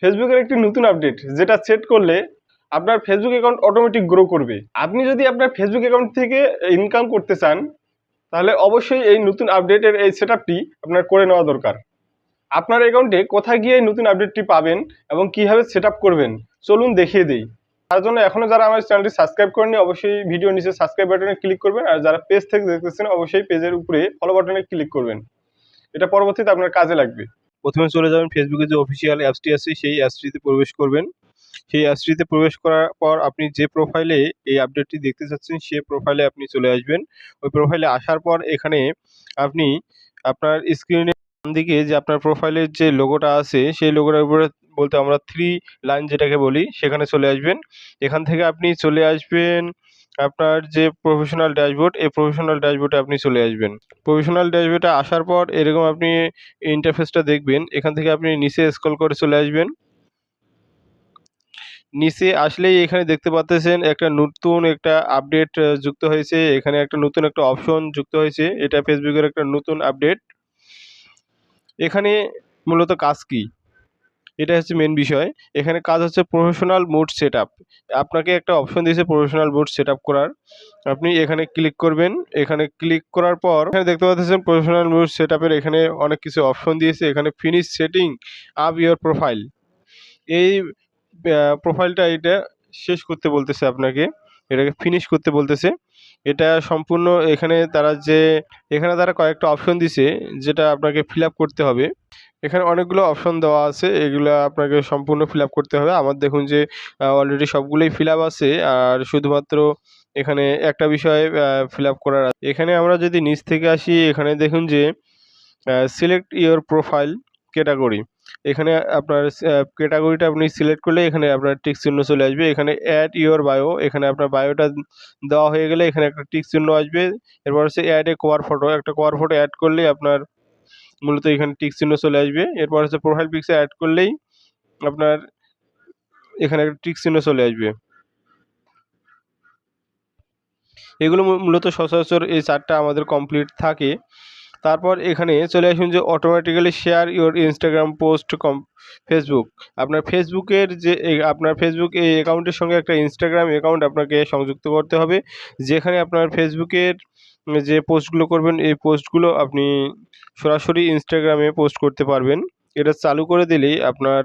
ফেসবুকের একটি নতুন আপডেট যেটা সেট করলে আপনার ফেসবুক অ্যাকাউন্ট অটোমেটিক গ্রো করবে। আপনি যদি আপনার ফেসবুক অ্যাকাউন্ট থেকে ইনকাম করতে চান তাহলে অবশ্যই এই নতুন আপডেটের এই সেটআপটি আপনার করে নেওয়া দরকার। আপনার অ্যাকাউন্টে কোথায় গিয়ে এই নতুন আপডেটটি পাবেন এবং কিভাবে সেটআপ করবেন চলুন দেখিয়ে দিই। তার জন্য এখনো যারা আমার চ্যানেলটি সাবস্ক্রাইব করেননি অবশ্যই ভিডিও নিচে সাবস্ক্রাইব বাটনে ক্লিক করবেন, আর যারা পেজ থেকে দেখতেছেন অবশ্যই পেজের উপরে ফলো বাটনে ক্লিক করবেন। এটা পরবর্তীতে আপনার কাজে লাগবে। প্রথমে চলে যাবেন ফেসবুকের যে অফিসিয়াল অ্যাপসটি আছে সেই অ্যাপসটিতে প্রবেশ করবেন। সেই অ্যাপসটিতে প্রবেশ করার পর আপনি যে প্রোফাইলে এই আপডেটটি দেখতে চাচ্ছেন সেই প্রোফাইলে আপনি চলে আসবেন। ওই প্রোফাইলে আসার পর এখানে আপনি আপনার স্ক্রিনের ডান দিকে যে আপনার প্রোফাইলের যে লোগোটা আছে সেই লোগোটার উপরে বলতে আমরা 3 লাইন যেটাকে বলি সেখানে চলে আসবেন। এখান থেকে আপনি চলে আসবেন আপনার যে প্রফেশনাল ড্যাশবোর্ড, এই প্রফেশনাল ড্যাশবোর্ডে আপনি চলে আসবেন। প্রফেশনাল ড্যাশবোর্ডে আসার পর এরকম আপনি ইন্টারফেসটা দেখবেন। এখান থেকে আপনি নিচে স্ক্রল করে চলে আসবেন। নিচে আসলেই এখানে দেখতে পাচ্ছেন একটা নতুন একটা আপডেট যুক্ত হয়েছে। এখানে একটা নতুন একটা অপশন যুক্ত হয়েছে। এটা ফেসবুকের একটা নতুন আপডেট। এখানে মূলত কাজ কি? এটা হচ্ছে মেন বিষয়। এখানে কাজ হচ্ছে প্রফেশনাল মোড সেটআপ। আপনাকে একটা অপশন দিয়েছে প্রফেশনাল মোড সেটআপ করার। আপনি এখানে ক্লিক করবেন। এখানে ক্লিক করার পর এখানে দেখতে পাচ্ছেন প্রফেশনাল মোড সেটআপের এখানে অনেক কিছু অপশন দিয়েছে। এখানে finish setting up your profile. এই প্রোফাইলটা এটা শেষ করতে বলতেছে আপনাকে। এটাকে ফিনিশ করতে বলতেছে। এটা সম্পূর্ণ এখানে তারা কয়েকটা অপশন দিছে যেটা আপনাকে ফিল আপ করতে হবে। এখানে অনেকগুলো অপশন দেওয়া আছে, এগুলা আপনাকে সম্পূর্ণ ফিল আপ করতে হবে। আমার দেখুন যে অলরেডি সবগুলোই ফিল আপ আছে, আর শুধুমাত্র এখানে একটা বিষয় ফিল আপ করার আছে। এখানে আমরা যদি নিচ থেকে আসি, এখানে দেখুন যে সিলেক্ট ইওর প্রোফাইল ক্যাটাগরি। এখানে আপনার ক্যাটাগরিটা আপনি সিলেক্ট করলে এখানে আপনার টিক চিহ্ন চলে আসবে। এখানে অ্যাড ইওর বায়ো, এখানে আপনার বায়োটা দেওয়া হয়ে গেলে এখানে একটা টিক চিহ্ন আসবে। এরপর হচ্ছে অ্যাড এ কভার ফটো, একটা কভার ফটো অ্যাড করলে আপনার মূলত এখানে টিক চিহ্ন চলে আসবে। এরপর হচ্ছে প্রোফাইল পিকচার অ্যাড করলেই আপনার এখানে একটা টিক চিহ্ন চলে আসবে। এগুলো মূলত সচরাচর এই 4টা আমাদের কমপ্লিট থাকে। তারপর এখানে চলে আসুন যে automatically share your Instagram post Facebook. আপনার ফেসবুকের যে আপনার ফেসবুক এই অ্যাকাউন্টের সঙ্গে একটা ইনস্টাগ্রাম অ্যাকাউন্ট আপনাকে সংযুক্ত করতে হবে, যেখানে আপনার ফেসবুকের যে পোস্টগুলো করবেন এই পোস্টগুলো আপনি সরাসরি ইনস্টাগ্রামে পোস্ট করতে পারবেন। এটা চালু করে দিলেই আপনার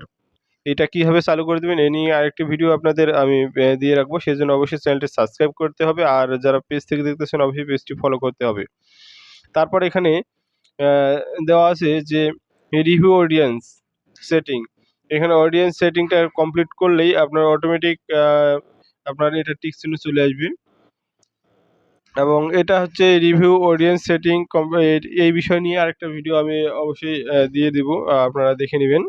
এটা কীভাবে চালু করে দেবেন এ নিয়ে আরেকটি ভিডিও আপনাদের আমি দিয়ে রাখবো। সেজন্য অবশ্যই চ্যানেলটি সাবস্ক্রাইব করতে হবে, আর যারা পেজ থেকে দেখতেছেন অবশ্যই পেজটি ফলো করতে হবে। তারপর এখানে দেওয়া আছে যে রিভিউ অডিয়েন্স সেটিং। এখানে অডিয়েন্স সেটিংটা কমপ্লিট করলেই আপনার অটোমেটিক আপনার এটা টিক চিহ্ন চলে আসবে। এবং এটা হচ্ছে রিভিউ অডিয়েন্স সেটিং এই বিষয় নিয়ে আরেকটা ভিডিও আমি অবশ্যই দিয়ে দিব, আপনারা দেখে নেবেন।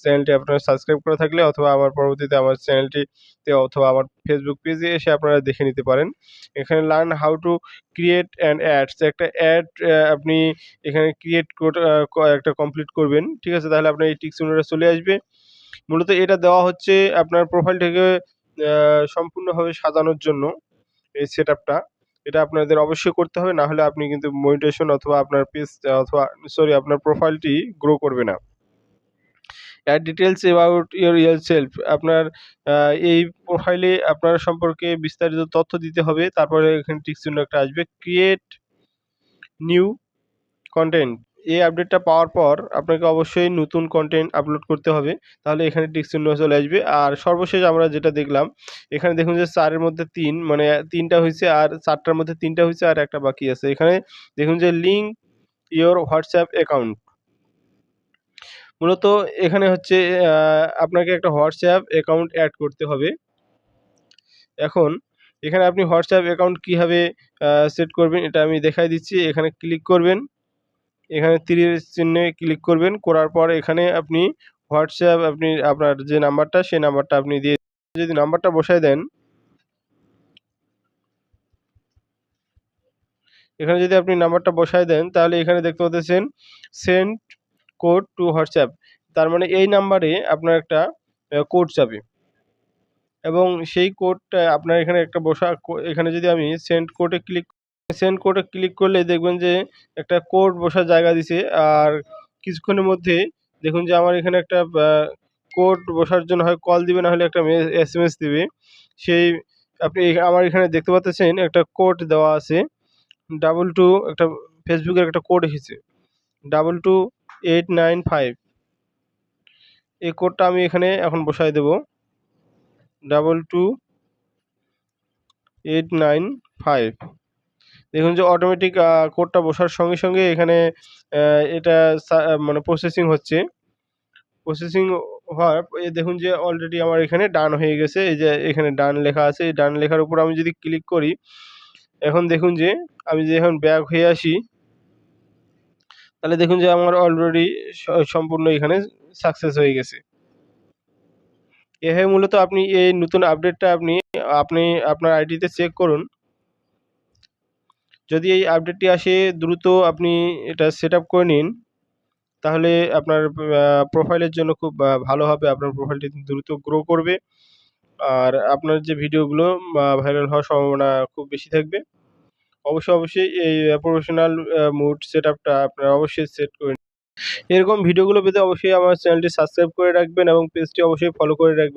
চ্যানেলটি আপনারা সাবস্ক্রাইব করা থাকলে অথবা আমার পরবর্তীতে আমার চ্যানেলটিতে অথবা আমার ফেসবুক পেজে এসে আপনারা দেখে নিতে পারেন। এখানে learn how to create and ads, একটা অ্যাড আপনি এখানে ক্রিয়েট একটা কমপ্লিট করবেন, ঠিক আছে? তাহলে আপনার এই টিক চিহ্নটা চলে আসবে। মূলত এটা দেওয়া হচ্ছে আপনার প্রোফাইলটাকে সম্পূর্ণভাবে সাজানোর জন্য এই সেটআপটা। এটা আপনাদের অবশ্যই করতে হবে, না হলে আপনি কিন্তু মনিটাইজেশন অথবা আপনার পেজ অথবা আপনার প্রোফাইলটি গ্রো করবে না। Add details about yourself, আপনার এই প্রোফাইলে আপনার সম্পর্কে বিস্তারিত তথ্য দিতে হবে। তারপরে এখানে টিক চিহ্ন একটা আসবে, ক্রিয়েট নিউ কন্টেন্ট। এই আপডেটটা পাওয়ার পর আপনাকে অবশ্যই নতুন কন্টেন্ট আপলোড করতে হবে, তাহলে এখানে টিক চিহ্ন চলে আসবে। আর সর্বশেষ আমরা যেটা দেখলাম এখানে দেখুন যে 4 এর মধ্যে 3 মানে 3টা হয়েছে, আর 4টার মধ্যে 3টা হয়েছে আর একটা বাকি আছে। এখানে দেখুন যে লিঙ্ক ইওর হোয়াটসঅ্যাপ অ্যাকাউন্ট। মূলত এখানে হচ্ছে আপনাকে একটা হোয়াটসঅ্যাপ অ্যাকাউন্ট অ্যাড করতে হবে। এখন এখানে আপনি হোয়াটসঅ্যাপ অ্যাকাউন্ট কীভাবে সেট করবেন এটা আমি দেখাই দিচ্ছি। এখানে ক্লিক করবেন, এখানে তীরের চিহ্নে ক্লিক করবেন, করার পর এখানে আপনি হোয়াটসঅ্যাপ আপনার যে নাম্বারটা সেই নাম্বারটা আপনি দিয়ে যদি নাম্বারটা বসায় দেন, এখানে যদি আপনি নাম্বারটা বসায় দেন তাহলে এখানে দেখতে পাচ্ছেন সেন্ড কোড টু হোয়াটসঅ্যাপ। তার মানে এই নাম্বারে আপনার একটা কোড যাবে এবং সেই কোডটা আপনার এখানে একটা এখানে যদি আমি সেন্ড কোডে ক্লিক করলে দেখবেন যে একটা কোড বসার জায়গা দিছে। আর কিছুক্ষণের মধ্যে দেখুন যে আমার এখানে একটা কোড বসার জন্য হয় কল দিবে, না হলে একটা SMS দিবে। সেই আপনি আমার এখানে দেখতে পাচ্ছেন একটা কোড দেওয়া আছে 22, একটা ফেসবুকের একটা কোড এসেছে 22895। এই কোডটা আমি এখানে এখন বসাই দেব 22895। দেখুন যে অটোমেটিক কোডটা বসার সঙ্গে সঙ্গে এখানে এটা মানে প্রসেসিং হচ্ছে। প্রসেসিং হওয়ার দেখুন যে অলরেডি আমার এখানে ডান হয়ে গেছে। এই যে এখানে ডান লেখা আছে, এই ডান লেখার উপর আমি যদি ক্লিক করি, এখন দেখুন যে আমি যদি এখন ব্যাক হয়ে আসি, তাহলে দেখুন যে আমার অলরেডি সম্পূর্ণ এখানে সাকসেস হয়ে গেছে। এভাবে মূলত আপনি এই নতুন আপডেটটা আপনি আপনার আইডিতে চেক করুন। যদি এই আপডেটটি আসে দ্রুত আপনি এটা সেট আপ করে নিন, তাহলে আপনার প্রোফাইলের জন্য খুব ভালো হবে। আপনার প্রোফাইলটি দ্রুত গ্রো করবে, আর আপনার যে ভিডিওগুলো ভাইরাল হওয়ার সম্ভাবনা খুব বেশি থাকবে। অবশ্যই এই প্রফেশনাল মুড সেট আপটা আপনারা অবশ্যই সেট করে নিন। এরকম ভিডিওগুলো পেতে অবশ্যই আমার চ্যানেলটি সাবস্ক্রাইব করে রাখবেন এবং পেজটি অবশ্যই ফলো করে রাখবেন।